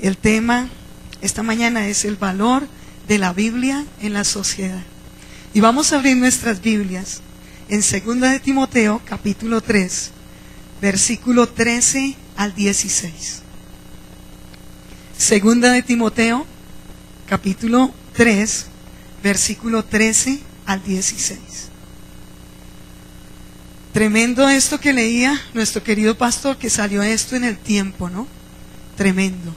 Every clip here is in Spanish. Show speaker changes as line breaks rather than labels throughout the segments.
El tema esta mañana es el valor de la Biblia en la sociedad. Y vamos a abrir nuestras Biblias en 2 de Timoteo, capítulo 3, versículo 13 al 16. 2 de Timoteo, capítulo 3, versículo 13 al 16. Tremendo esto que leía nuestro querido pastor, que salió esto en el tiempo, ¿no? Tremendo.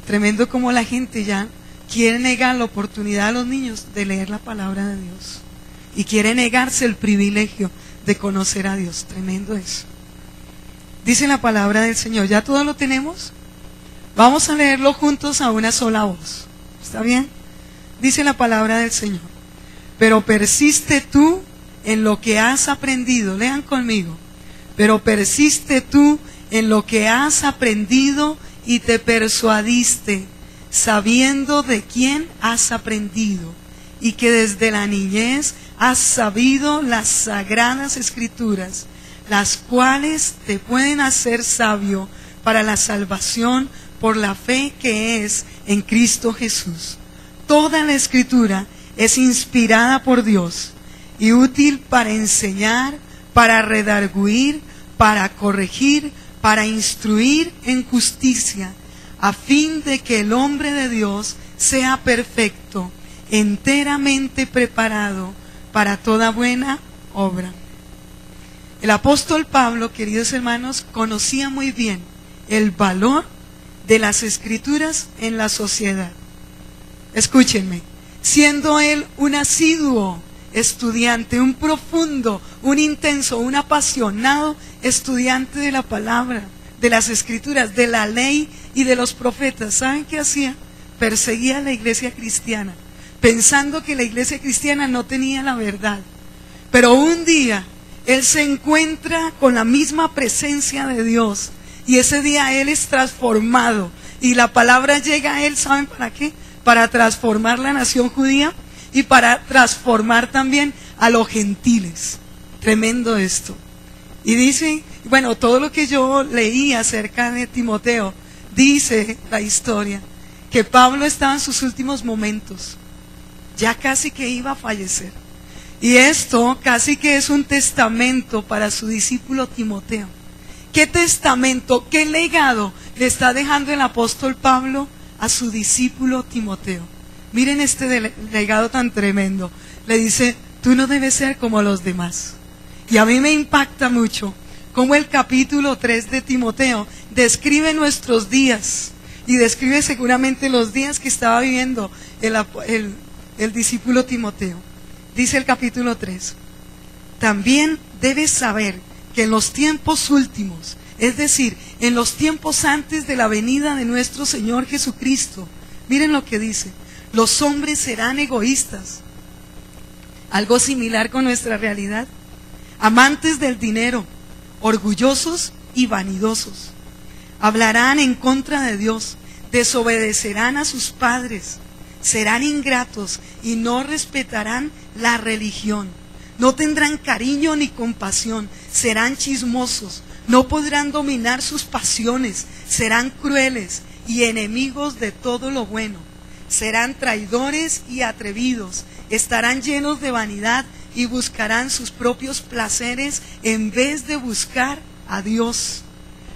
Tremendo como la gente ya quiere negar la oportunidad a los niños de leer la palabra de Dios. Y quiere negarse el privilegio de conocer a Dios. Tremendo eso. Dice la palabra del Señor. ¿Ya todo lo tenemos? Vamos a leerlo juntos a una sola voz. ¿Está bien? Dice la palabra del Señor. Pero persiste tú en lo que has aprendido. Lean conmigo. Pero persiste tú en lo que has aprendido y te persuadiste, sabiendo de quién has aprendido, y que desde la niñez has sabido las sagradas escrituras, las cuales te pueden hacer sabio para la salvación por la fe que es en Cristo Jesús. Toda la escritura es inspirada por Dios y útil para enseñar, para redarguir, para corregir, para instruir en justicia, a fin de que el hombre de Dios sea perfecto, enteramente preparado para toda buena obra. El apóstol Pablo, queridos hermanos, conocía muy bien el valor de las escrituras en la sociedad. Escúchenme, siendo él un asiduo estudiante, un profundo, un intenso, un apasionado estudiante de la palabra, de las escrituras, de la ley y de los profetas. ¿Saben qué hacía? Perseguía a la iglesia cristiana, pensando que la iglesia cristiana no tenía la verdad. Pero un día él se encuentra con la misma presencia de Dios, y ese día él es transformado, y la palabra llega a él, ¿saben para qué? Para transformar la nación judía y para transformar también a los gentiles. Tremendo esto. Y dice, bueno, todo lo que yo leí acerca de Timoteo, dice la historia, que Pablo estaba en sus últimos momentos, ya casi que iba a fallecer. Y esto casi que es un testamento para su discípulo Timoteo. ¿Qué testamento, qué legado le está dejando el apóstol Pablo a su discípulo Timoteo? Miren este legado tan tremendo. Le dice, tú no debes ser como los demás. Y a mí me impacta mucho cómo el capítulo 3 de Timoteo describe nuestros días, y describe seguramente los días que estaba viviendo el discípulo Timoteo. Dice el capítulo 3, también debes saber que en los tiempos últimos, es decir, en los tiempos antes de la venida de nuestro Señor Jesucristo, miren lo que dice, los hombres serán egoístas, algo similar con nuestra realidad, amantes del dinero, orgullosos y vanidosos, hablarán en contra de Dios, desobedecerán a sus padres, serán ingratos y no respetarán la religión, no tendrán cariño ni compasión, serán chismosos, no podrán dominar sus pasiones, serán crueles y enemigos de todo lo bueno. Serán traidores y atrevidos, estarán llenos de vanidad y buscarán sus propios placeres en vez de buscar a Dios.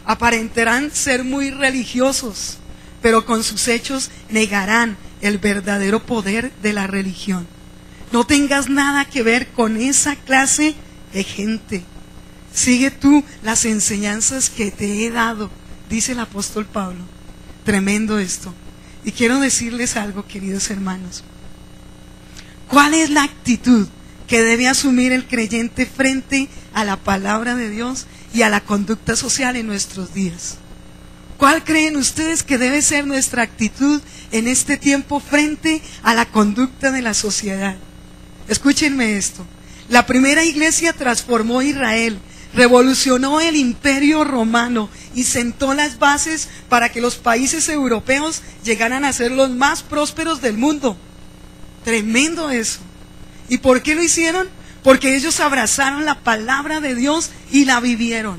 Aparentarán ser muy religiosos, pero con sus hechos negarán el verdadero poder de la religión. No tengas nada que ver con esa clase de gente. Sigue tú las enseñanzas que te he dado, dice el apóstol Pablo. Tremendo esto. Y quiero decirles algo, queridos hermanos. ¿Cuál es la actitud que debe asumir el creyente frente a la palabra de Dios y a la conducta social en nuestros días? ¿Cuál creen ustedes que debe ser nuestra actitud en este tiempo frente a la conducta de la sociedad? Escúchenme esto. La primera iglesia transformó Israel, revolucionó el imperio romano y sentó las bases para que los países europeos llegaran a ser los más prósperos del mundo. Tremendo eso. ¿Y por qué lo hicieron? Porque ellos abrazaron la palabra de Dios y la vivieron.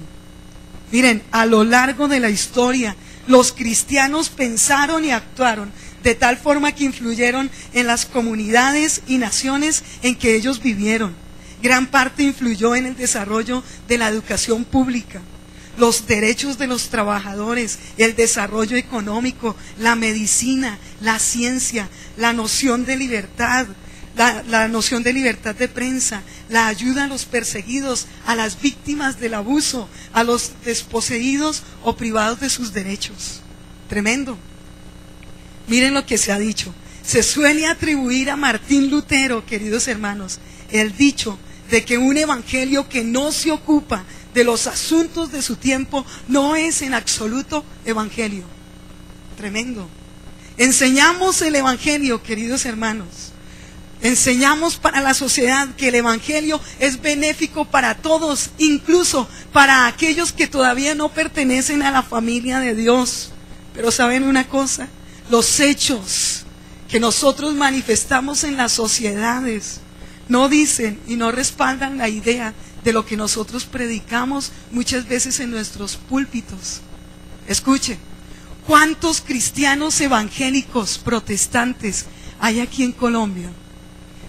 Miren, a lo largo de la historia, los cristianos pensaron y actuaron de tal forma que influyeron en las comunidades y naciones en que ellos vivieron. Gran parte influyó en el desarrollo de la educación pública, los derechos de los trabajadores, el desarrollo económico, la medicina, la ciencia, la noción de libertad, la noción de libertad de prensa, la ayuda a los perseguidos, a las víctimas del abuso, a los desposeídos o privados de sus derechos. Tremendo. Miren lo que se ha dicho. Se suele atribuir a Martín Lutero, queridos hermanos, el dicho de que un evangelio que no se ocupa de los asuntos de su tiempo no es en absoluto evangelio. Tremendo. Enseñamos el evangelio, queridos hermanos. Enseñamos para la sociedad que el evangelio es benéfico para todos, incluso para aquellos que todavía no pertenecen a la familia de Dios. Pero ¿saben una cosa? Los hechos que nosotros manifestamos en las sociedades no dicen y no respaldan la idea de lo que nosotros predicamos muchas veces en nuestros púlpitos. Escuche, ¿cuántos cristianos evangélicos protestantes hay aquí en Colombia?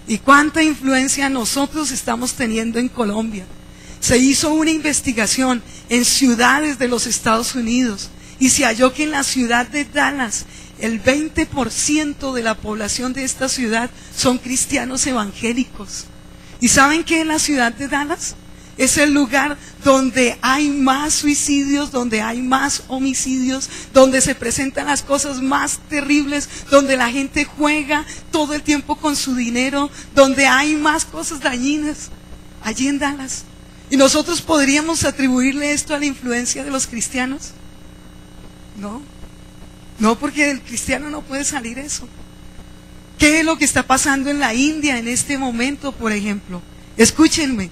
¿Y cuánta influencia nosotros estamos teniendo en Colombia? Se hizo una investigación en ciudades de los Estados Unidos y se halló que en la ciudad de Dallas el 20% de la población de esta ciudad son cristianos evangélicos. ¿Y saben qué es la ciudad de Dallas? Es el lugar donde hay más suicidios, donde hay más homicidios, donde se presentan las cosas más terribles, donde la gente juega todo el tiempo con su dinero, donde hay más cosas dañinas, allí en Dallas. ¿Y nosotros podríamos atribuirle esto a la influencia de los cristianos? No, porque el cristiano no puede salir eso. ¿Qué es lo que está pasando en la India en este momento, por ejemplo? Escúchenme.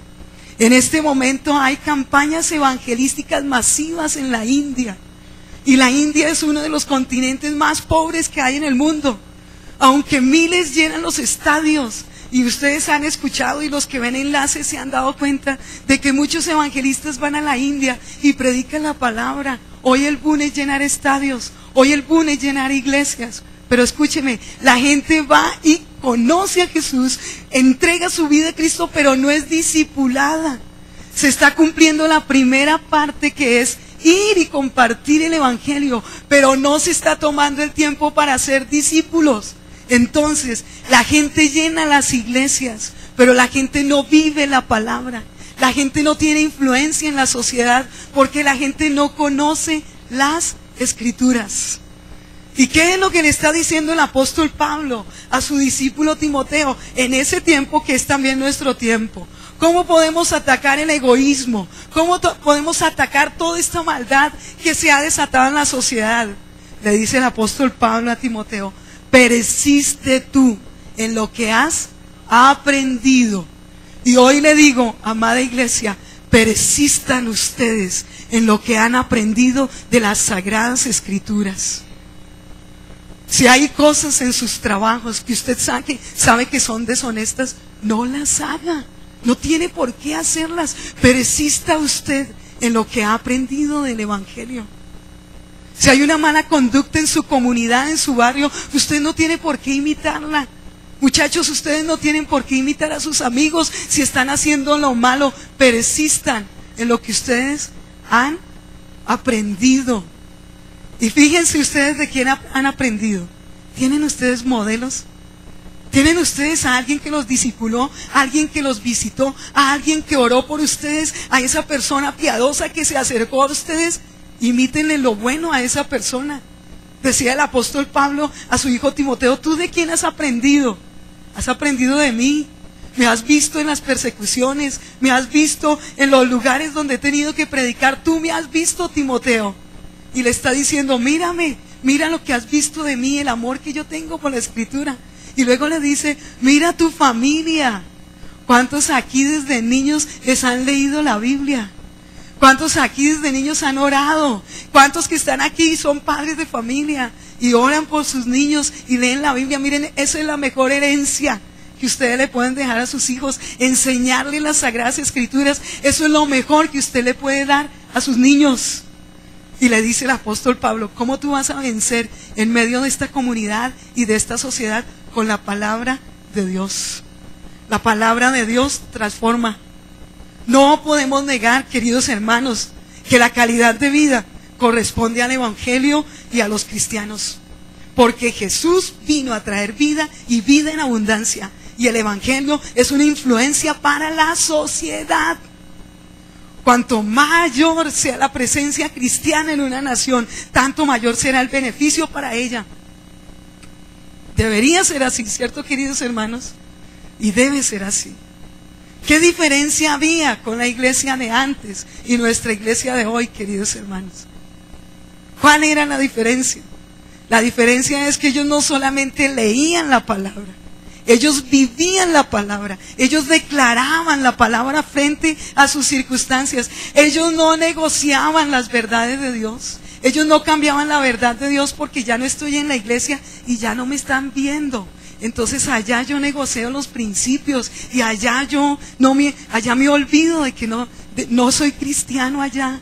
En este momento hay campañas evangelísticas masivas en la India. Y la India es uno de los continentes más pobres que hay en el mundo. Aunque miles llenan los estadios, y ustedes han escuchado y los que ven enlaces se han dado cuenta de que muchos evangelistas van a la India y predican la palabra. Hoy el boom es llenar estadios, hoy el boom es llenar iglesias. Pero escúcheme, la gente va y conoce a Jesús, entrega su vida a Cristo, pero no es discipulada. Se está cumpliendo la primera parte, que es ir y compartir el evangelio, pero no se está tomando el tiempo para ser discípulos. Entonces, la gente llena las iglesias, pero la gente no vive la palabra. La gente no tiene influencia en la sociedad porque la gente no conoce las Escrituras. ¿Y qué es lo que le está diciendo el apóstol Pablo a su discípulo Timoteo en ese tiempo que es también nuestro tiempo? ¿Cómo podemos atacar el egoísmo? ¿Cómo podemos atacar toda esta maldad que se ha desatado en la sociedad? Le dice el apóstol Pablo a Timoteo: persiste tú en lo que has aprendido. Y hoy le digo, amada iglesia, persistan ustedes en lo que han aprendido de las Sagradas Escrituras. Si hay cosas en sus trabajos que usted sabe que son deshonestas, no las haga. No tiene por qué hacerlas. Persista usted en lo que ha aprendido del evangelio. Si hay una mala conducta en su comunidad, en su barrio, usted no tiene por qué imitarla. Muchachos, ustedes no tienen por qué imitar a sus amigos si están haciendo lo malo. Persistan en lo que ustedes han aprendido. Y fíjense ustedes de quién han aprendido. ¿Tienen ustedes modelos? ¿Tienen ustedes a alguien que los discipuló, a alguien que los visitó, a alguien que oró por ustedes, a esa persona piadosa que se acercó a ustedes? Imítenle lo bueno a esa persona. Decía el apóstol Pablo a su hijo Timoteo: ¿tú de quién has aprendido? Has aprendido de mí. Me has visto en las persecuciones, me has visto en los lugares donde he tenido que predicar. Tú me has visto, Timoteo. Y le está diciendo: mírame, mira lo que has visto de mí, el amor que yo tengo por la Escritura. Y luego le dice: mira tu familia. ¿Cuántos aquí desde niños les han leído la Biblia? ¿Cuántos aquí desde niños han orado? ¿Cuántos que están aquí son padres de familia y oran por sus niños y leen la Biblia? Miren, esa es la mejor herencia que ustedes le pueden dejar a sus hijos. Enseñarles las Sagradas Escrituras. Eso es lo mejor que usted le puede dar a sus niños. Y le dice el apóstol Pablo, ¿cómo tú vas a vencer en medio de esta comunidad y de esta sociedad? Con la palabra de Dios. La palabra de Dios transforma. No podemos negar, queridos hermanos, que la calidad de vida corresponde al evangelio y a los cristianos. Porque Jesús vino a traer vida y vida en abundancia. Y el evangelio es una influencia para la sociedad. Cuanto mayor sea la presencia cristiana en una nación, tanto mayor será el beneficio para ella. Debería ser así, ¿cierto, queridos hermanos? Y debe ser así. ¿Qué diferencia había con la iglesia de antes y nuestra iglesia de hoy, queridos hermanos? ¿Cuál era la diferencia? La diferencia es que ellos no solamente leían la palabra, ellos vivían la palabra, ellos declaraban la palabra frente a sus circunstancias, ellos no negociaban las verdades de Dios, ellos no cambiaban la verdad de Dios porque ya no estoy en la iglesia y ya no me están viendo. Entonces allá yo negocio los principios y allá me olvido de que no soy cristiano allá.